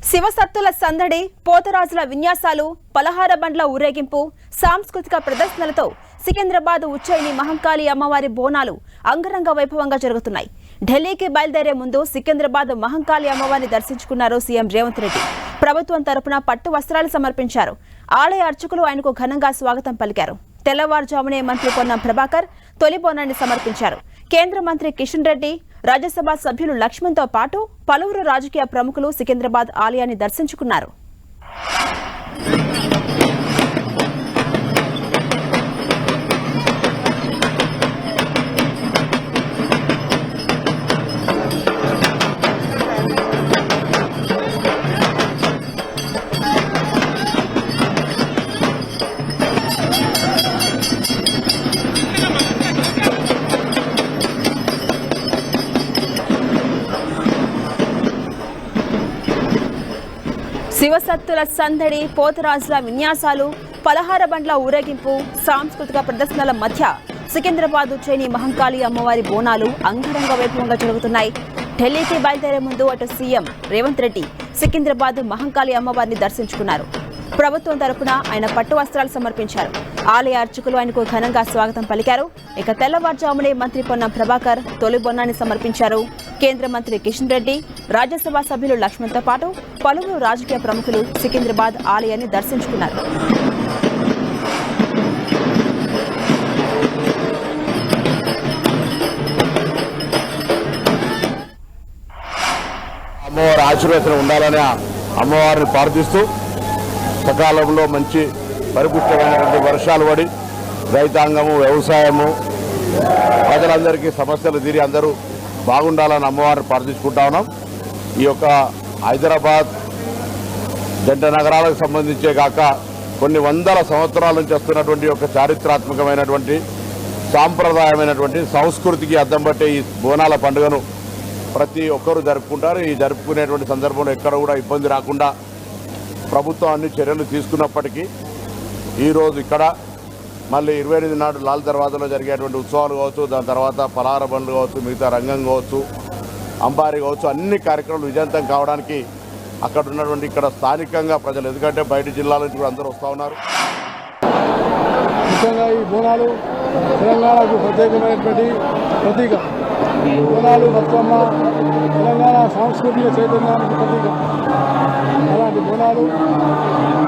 శివసత్తుల సందడి, పోతరాజుల విన్యాసాలు, పలహార బండ్ల ఊరేగింపు, సాంస్కృతిక ప్రదర్శనలతో సికింద్రాబాద్ ఉజ్జయిని మహంకాళి అమ్మవారి బోనాలు అంగరంగ వైభవంగా జరుగుతున్నాయి. ఢిల్లీకి బయలుదేరే ముందు సికింద్రాబాద్ మహంకాళి అమ్మవారిని దర్శించుకున్నారు సీఎం రేవంత్ రెడ్డి. ప్రభుత్వం తరపున పట్టు వస్త్రాలు సమర్పించారు. ఆలయ అర్చకులు ఆయనకు ఘనంగా స్వాగతం పలికారు. తెల్లవారుజామునే మంత్రి పొన్నం ప్రభాకర్ తొలి బోనాన్ని సమర్పించారు. కేంద్ర మంత్రి కిషన్ రెడ్డి, రాజ్యసభ సభ్యులు లక్ష్మణ్తో పాటు పలువురు రాజకీయ ప్రముఖులు సికింద్రాబాద్ ఆలయాన్ని దర్శించుకున్నారు. శివసత్తుల సందడి, పోతరాజుల విన్యాసాలు, పలహార బండ్ల ఊరేగింపు, సాంస్కృతిక ప్రదర్శనల మధ్య సికింద్రాబాద్ ఉజ్జయిని మహంకాళి అమ్మవారి బోనాలు అంగరంగ వైభవంగా జరుగుతున్నాయి. ఢిల్లీకి బయలుదేరే ముందు అటు సీఎం రేవంత్ రెడ్డి సికింద్రాబాద్ మహంకాళి అమ్మవారిని దర్శించుకున్నారు. ప్రభుత్వం తరపున ఆయన పట్టు వస్త్రాలు సమర్పించారు. ఆలయ అర్చకులు ఆయనకు ఘనంగా స్వాగతం పలికారు. ఇక తెల్లవారుజామునే మంత్రి పొన్నం ప్రభాకర్ తొలి బొన్నాన్ని సమర్పించారు. కేంద్ర మంత్రి కిషన్ రెడ్డి, రాజ్యసభ సభ్యులు లక్ష్మణ్తో పాటు పలువురు రాజకీయ ప్రముఖులు సికింద్రాబాద్ ఆలయాన్ని దర్శించుకున్నారు. అమ్మవారి ఆశీర్వాదం ఉండాలని అమ్మవారిని ప్రార్థిస్తూ సకాలంలో మంచి పరిపుష్టమైనటువంటి వర్షాలు పడి రైతాంగము, వ్యవసాయము, ప్రజలందరికీ సమస్యలు తీరి అందరూ బాగుండాలని అమ్మవారిని ప్రార్థించుకుంటా ఉన్నాం. ఈ యొక్క హైదరాబాద్ జంట నగరాలకు సంబంధించే కాక కొన్ని వందల సంవత్సరాల నుంచి వస్తున్నటువంటి ఒక చారిత్రాత్మకమైనటువంటి సాంప్రదాయమైనటువంటి సంస్కృతికి అద్దం పట్టే ఈ బోనాల పండుగను ప్రతి ఒక్కరూ జరుపుకుంటారు. ఈ జరుపుకునేటువంటి సందర్భంలో ఎక్కడ కూడా ఇబ్బంది రాకుండా ప్రభుత్వం అన్ని చర్యలు తీసుకున్నప్పటికీ ఈరోజు ఇక్కడ మళ్ళీ 28 నాడు లాల్ దర్వాజాలో జరిగేటువంటి ఉత్సవాలు కావచ్చు, దాని తర్వాత పలహార బండ్లు కావచ్చు, మిగతా రంగం కావచ్చు, అంబారి కావచ్చు, అన్ని కార్యక్రమాలు విజయవంతం కావడానికి అక్కడ ఉన్నటువంటి ఇక్కడ స్థానికంగా ప్రజలు, ఎందుకంటే బయట జిల్లాల నుంచి కూడా అందరూ వస్తూ ఉన్నారు. ముఖ్యంగా ఈ బోనాలు తెలంగాణకు ప్రత్యేకమైనటువంటి ప్రతీక. బోనాలు, బతుకమ్మ తెలంగాణ సాంస్కృతిక చైతన్యానికి ప్రతీక. అలాంటి బోనాలు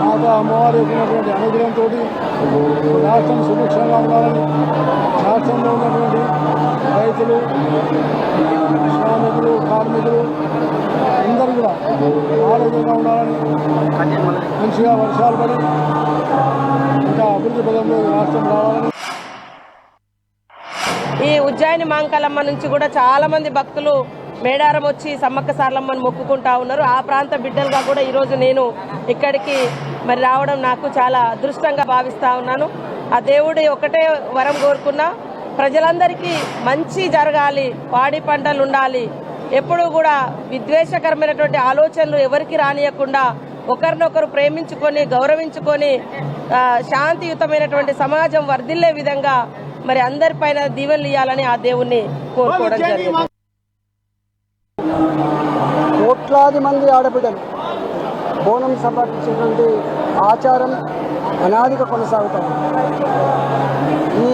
మాత అమ్మవారి ఉన్నటువంటి అనుగ్రహంతో రాష్ట్రం సుభిక్షంగా ఉండాలని, రాష్ట్రంలో ఉన్నటువంటి రైతులు, శ్రామికులు, కార్మికులు అందరూ కూడా ఆరోగ్యంగా ఉండాలని, మంచిగా వర్షాలు పడి ఇంకా అభివృద్ధి పదంలో రాష్ట్రం రావాలని. ఈ ఉజ్జయిని మహంకాళమ్మ నుంచి కూడా చాలా మంది భక్తులు మేడారం వచ్చి సమ్మక్క సారలమ్మని మొక్కుకుంటా ఉన్నారు. ఆ ప్రాంత బిడ్డలుగా కూడా ఈరోజు నేను ఇక్కడికి రావడం నాకు చాలా అదృష్టంగా భావిస్తూ ఉన్నాను. ఆ దేవుడి ఒకటే వరం కోరుకున్నా, ప్రజలందరికీ మంచి జరగాలి, పాడి పంటలు ఉండాలి, ఎప్పుడూ కూడా విద్వేషకరమైనటువంటి ఆలోచనలు ఎవరికి రానియకుండా ఒకరినొకరు ప్రేమించుకొని, గౌరవించుకొని శాంతియుతమైనటువంటి సమాజం వర్ధిల్లే విధంగా అందరిపైన దీవెనలు ఇవ్వాలని ఆ దేవుణ్ణి కోరుకోవడం జరిగింది. కోట్లాది మంది ఆడబిడ్డలు బోనం సమర్పించేటువంటి ఆచారం అనాదిగా కొనసాగుతాయి. ఈ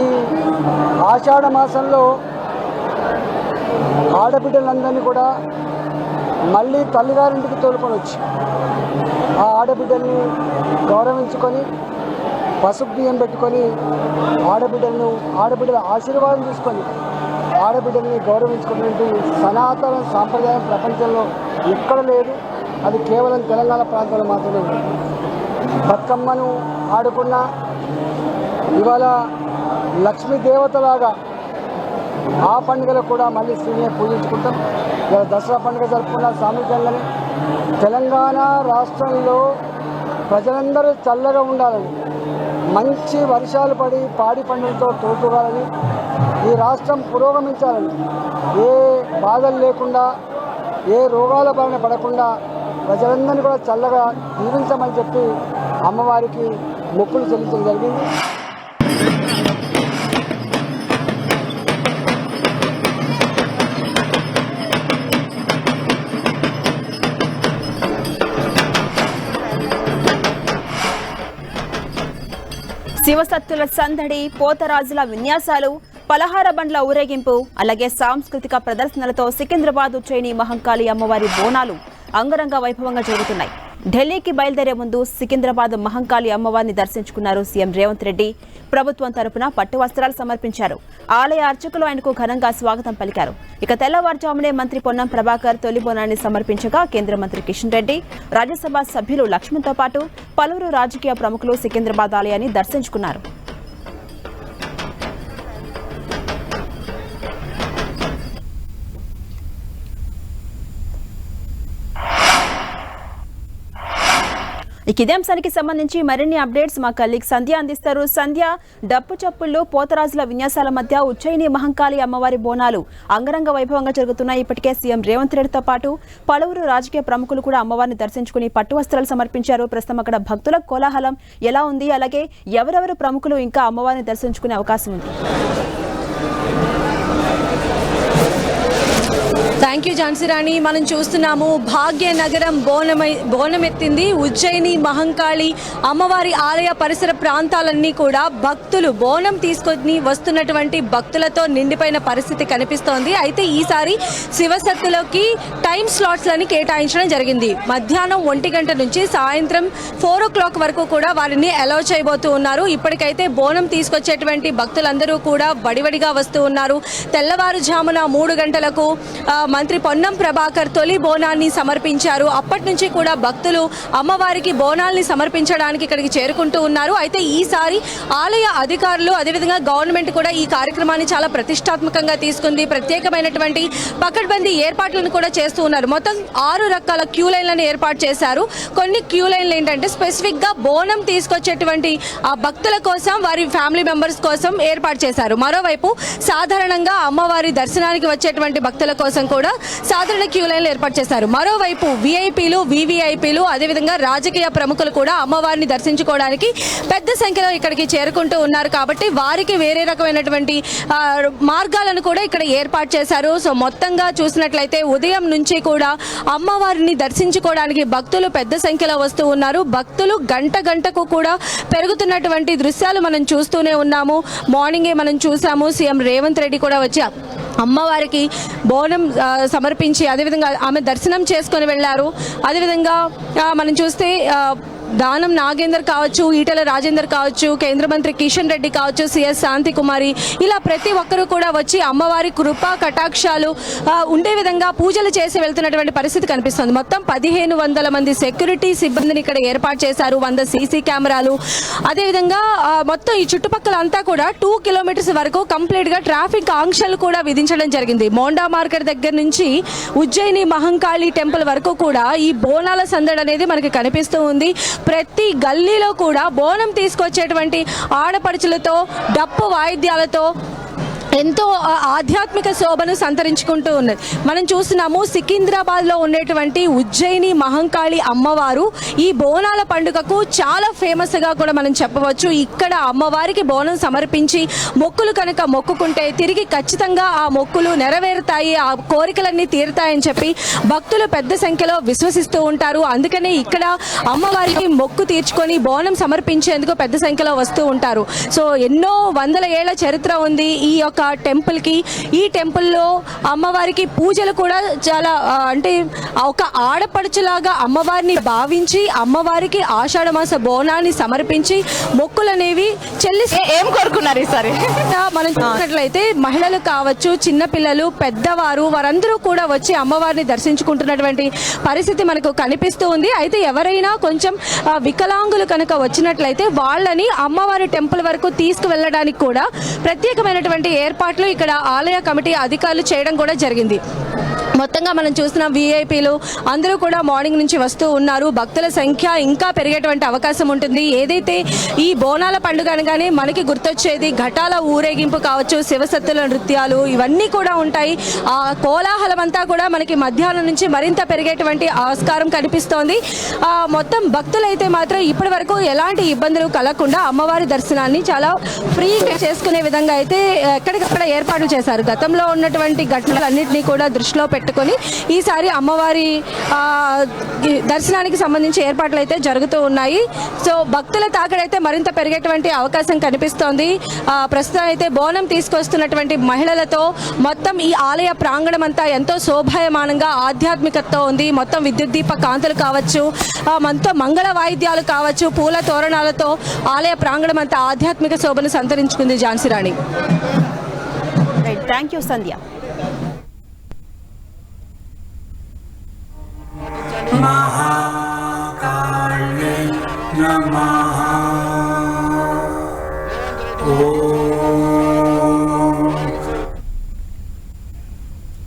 ఆషాఢ మాసంలో ఆడబిడ్డలందరినీ కూడా మళ్ళీ తల్లిగారింటికి తోలుకొని వచ్చి ఆ ఆడబిడ్డల్ని గౌరవించుకొని పసుపు బియ్యం పెట్టుకొని ఆడబిడ్డల ఆశీర్వాదం తీసుకొని ఆడబిడ్డల్ని గౌరవించుకున్నటువంటి సనాతన సాంప్రదాయం ప్రపంచంలో ఎక్కడ లేదు. అది కేవలం తెలంగాణ ప్రాంతంలో మాత్రమే ఉంది. బతుకమ్మను ఆడుకున్న ఇవాళ లక్ష్మీ దేవతలాగా ఆ పండుగలో కూడా మళ్ళీ శ్రీని పూజించుకుంటాం. ఇవాళ దసరా పండుగ జరుపుకున్న సామూహికంగానే తెలంగాణ రాష్ట్రంలో ప్రజలందరూ చల్లగా ఉండాలని, మంచి వర్షాలు పడి పాడి పంటలతో తోడుగాలని, ఈ రాష్ట్రం పురోగమించాలని, ఏ బాధలు లేకుండా, ఏ రోగాల బారిన పడకుండా ప్రజలందరినీ కూడా చల్లగా దీవించమని చెప్పి అమ్మవారికి మొక్కులు చెల్లించడం జరిగింది. శివసత్తుల సందడి, పోతరాజుల విన్యాసాలు, పలహార బండ్ల ఊరేగింపు, అలాగే సాంస్కృతిక ప్రదర్శనలతో సికింద్రాబాద్ ఉజ్జయిని మహంకాళి అమ్మవారి బోనాలు అంగరంగ వైభవంగా జరుగుతున్నాయి. ఢిల్లీకి బయలుదేరే ముందు సికింద్రాబాద్ మహంకాళి అమ్మవారిని దర్శించుకున్నారు సీఎం రేవంత్ రెడ్డి. ప్రభుత్వం తరపున పట్టు వస్త్రాలు సమర్పించారు. ఆలయ అర్చకులు ఆయనకు ఘనంగా స్వాగతం పలికారు. ఇక తెల్లవారుజామునే మంత్రి పొన్నం ప్రభాకర్ తొలి బోనాన్ని సమర్పించగా కేంద్ర మంత్రి కిషన్ రెడ్డి, రాజ్యసభ సభ్యులు లక్ష్మణ్తో పాటు పలువురు రాజకీయ ప్రముఖులు సికింద్రాబాద్ ఆలయాన్ని దర్శించుకున్నారు. ఇదే అంశానికి సంబంధించి మరిన్ని అప్డేట్స్ మా కలీగ్ సంధ్య అందిస్తారు. సంధ్య, డప్పు చప్పుళ్ళు, పోతరాజుల విన్యాసాల మధ్య ఉజ్జయిని మహంకాళి అమ్మవారి బోనాలు అంగరంగ వైభవంగా జరుగుతున్నాయి. ఇప్పటికే సీఎం రేవంత్ రెడ్డితో పాటు పలువురు రాజకీయ ప్రముఖులు కూడా అమ్మవారిని దర్శించుకుని పట్టు వస్త్రాలు సమర్పించారు. ప్రస్తుతం అక్కడ భక్తుల కోలాహలం ఎలా ఉంది, అలాగే ఎవరెవరు ప్రముఖులు ఇంకా అమ్మవారిని దర్శించుకునే అవకాశం ఉంది? Thank you Jhansi Rani. మనం చూస్తున్నాము భాగ్యనగరం బోనమెత్తింది. ఉజ్జయిని మహంకాళి అమ్మవారి ఆలయ పరిసర ప్రాంతాలన్నీ కూడా భక్తులు బోనం తీసుకొని వస్తున్నటువంటి భక్తులతో నిండిపోయిన పరిస్థితి కనిపిస్తోంది. అయితే ఈసారి శివసత్తులోకి టైం స్లాట్స్లని కేటాయించడం జరిగింది. మధ్యాహ్నం 1 గంట నుంచి సాయంత్రం 4 o'clock వరకు కూడా వారిని అలౌ చేయబోతూ ఉన్నారు. ఇప్పటికైతే బోనం తీసుకొచ్చేటువంటి భక్తులందరూ కూడా వడివడిగా వస్తూ ఉన్నారు. తెల్లవారుజామున 3 గంటలకు మంత్రి పొన్నం ప్రభాకర్ తొలి బోనాన్ని సమర్పించారు. అప్పటి నుంచి కూడా భక్తులు అమ్మవారికి బోనాల్ని సమర్పించడానికి ఇక్కడికి చేరుకుంటూ ఉన్నారు. అయితే ఈసారి ఆలయ అధికారులు అదేవిధంగా గవర్నమెంట్ కూడా ఈ కార్యక్రమాన్ని చాలా ప్రతిష్టాత్మకంగా తీసుకుంది. ప్రత్యేకమైనటువంటి పకడ్బందీ ఏర్పాట్లను కూడా చేస్తూ ఉన్నారు. మొత్తం 6 రకాల క్యూ లైన్లను ఏర్పాటు చేశారు. కొన్ని క్యూ లైన్లు ఏంటంటే స్పెసిఫిక్ గా బోనం తీసుకొచ్చేటువంటి ఆ భక్తుల కోసం, వారి ఫ్యామిలీ మెంబర్స్ కోసం ఏర్పాటు చేశారు. మరోవైపు సాధారణంగా అమ్మవారి దర్శనానికి వచ్చేటువంటి భక్తుల కోసం కూడా సాధారణ క్యూ లైన్లు ఏర్పాటు చేశారు. మరోవైపు విఐపీలు, వివిఐపీలు అదేవిధంగా రాజకీయ ప్రముఖులు కూడా అమ్మవారిని దర్శించుకోవడానికి పెద్ద సంఖ్యలో ఇక్కడికి చేరుకుంటూ ఉన్నారు. కాబట్టి వారికి వేరే రకమైనటువంటి మార్గాలను కూడా ఇక్కడ ఏర్పాటు చేశారు. సో మొత్తంగా చూసినట్లయితే ఉదయం నుంచి కూడా అమ్మవారిని దర్శించుకోవడానికి భక్తులు పెద్ద సంఖ్యలో వస్తూ ఉన్నారు. భక్తులు గంటకు కూడా పెరుగుతున్నటువంటి దృశ్యాలు మనం చూస్తూనే ఉన్నాము. మార్నింగే మనం చూసాము సీఎం రేవంత్ రెడ్డి కూడా వచ్చి అమ్మవారికి బోనం సమర్పించి అదేవిధంగా ఆమె దర్శనం చేసుకొని వెళ్ళారు. అదేవిధంగా మనం చూస్తే దానం నాగేందర్ కావచ్చు, ఈటెల రాజేందర్ కావచ్చు, కేంద్ర మంత్రి కిషన్ రెడ్డి కావచ్చు, సిఎస్ శాంతి కుమారి, ఇలా ప్రతి ఒక్కరూ కూడా వచ్చి అమ్మవారి కృపా కటాక్షాలు ఉండే విధంగా పూజలు చేసి వెళ్తున్నటువంటి పరిస్థితి కనిపిస్తుంది. మొత్తం 1500 మంది సెక్యూరిటీ సిబ్బందిని ఇక్కడ ఏర్పాటు చేశారు. 100 సీసీ కెమెరాలు, అదేవిధంగా మొత్తం ఈ చుట్టుపక్కల అంతా కూడా 2 kilometers వరకు కంప్లీట్ గా ట్రాఫిక్ ఆంక్షలు కూడా విధించడం జరిగింది. మోండా మార్కెట్ దగ్గర నుంచి ఉజ్జయిని మహంకాళి టెంపుల్ వరకు కూడా ఈ బోనాల సందడి అనేది మనకి కనిపిస్తూ ఉంది. ప్రతి గల్లీలో కూడా బోనం తీసుకొచ్చేటువంటి ఆడపడుచులతో, డప్పు వాయిద్యాలతో ఎంతో ఆధ్యాత్మిక శోభను సంతరించుకుంటూ ఉన్నది. మనం చూస్తున్నాము సికింద్రాబాద్లో ఉండేటువంటి ఉజ్జయిని మహంకాళి అమ్మవారు ఈ బోనాల పండుగకు చాలా ఫేమస్గా కూడా మనం చెప్పవచ్చు. ఇక్కడ అమ్మవారికి బోనం సమర్పించి మొక్కులు కనుక మొక్కుకుంటే తిరిగి ఖచ్చితంగా ఆ మొక్కులు నెరవేరుతాయి, ఆ కోరికలన్నీ తీరుతాయని చెప్పి భక్తులు పెద్ద సంఖ్యలో విశ్వసిస్తూ ఉంటారు. అందుకనే ఇక్కడ అమ్మవారికి మొక్కు తీర్చుకొని బోనం సమర్పించేందుకు పెద్ద సంఖ్యలో వస్తూ ఉంటారు. సో ఎన్నో వందల ఏళ్ల చరిత్ర ఉంది ఈ యొక్క టెంపుల్కి. ఈ టెంపుల్లో అమ్మవారికి పూజలు కూడా చాలా అంటే ఒక ఆడపడుచులాగా అమ్మవారిని భావించి అమ్మవారికి ఆషాఢ మాస బోనాన్ని సమర్పించి మొక్కులు అనేవి చెల్లిస్తే ఏం కోరుకున్నారు ఈసారి మనం చూసినట్లయితే మహిళలు కావచ్చు, చిన్నపిల్లలు, పెద్దవారు వారందరూ కూడా వచ్చి అమ్మవారిని దర్శించుకుంటున్నటువంటి పరిస్థితి మనకు కనిపిస్తూ ఉంది. అయితే ఎవరైనా కొంచెం వికలాంగులు కనుక వచ్చినట్లయితే వాళ్ళని అమ్మవారి టెంపుల్ వరకు తీసుకువెళ్ళడానికి కూడా ప్రత్యేకమైనటువంటి ఏర్పాట్లు ఇక్కడ ఆలయ కమిటీ అధికారులు చేయడం కూడా జరిగింది. మొత్తంగా మనం చూసిన విఐపీలు అందరూ కూడా మార్నింగ్ నుంచి వస్తూ ఉన్నారు. భక్తుల సంఖ్య ఇంకా పెరిగేటువంటి అవకాశం ఉంటుంది. ఏదైతే ఈ బోనాల పండుగ అనగానే మనకి గుర్తొచ్చేది ఘటాల ఊరేగింపు కావచ్చు, శివసత్తుల నృత్యాలు ఇవన్నీ కూడా ఉంటాయి. ఆ కోలాహలం అంతా కూడా మనకి మధ్యాహ్నం నుంచి మరింత పెరిగేటువంటి ఆస్కారం కనిపిస్తోంది. మొత్తం భక్తులైతే మాత్రం ఇప్పటి వరకు ఎలాంటి ఇబ్బందులు కలగకుండా అమ్మవారి దర్శనాన్ని చాలా ఫ్రీగా చేసుకునే విధంగా అయితే ఎక్కడికక్కడ ఏర్పాట్లు చేశారు. గతంలో ఉన్నటువంటి ఘటనలన్నింటినీ కూడా దృష్టిలో పెట్టుకుని పెట్టుకొని ఈసారి అమ్మవారి దర్శనానికి సంబంధించి ఏర్పాట్లు అయితే జరుగుతూ ఉన్నాయి. సో భక్తుల తాకిడైతే మరింత పెరిగేటువంటి అవకాశం కనిపిస్తోంది. ప్రస్తుతం అయితే బోనం తీసుకొస్తున్నటువంటి మహిళలతో మొత్తం ఈ ఆలయ ప్రాంగణం అంతా ఎంతో శోభాయమానంగా ఆధ్యాత్మికతతో ఉంది. మొత్తం విద్యుత్ దీప కాంతులు కావచ్చు, మొత్తం మంగళ వాయిద్యాలు కావచ్చు, పూల తోరణాలతో ఆలయ ప్రాంగణం అంతా ఆధ్యాత్మిక శోభను సంతరించుకుంది. ఝాన్సీ రాణి. థ్యాంక్ యూ సంధ్య. మహా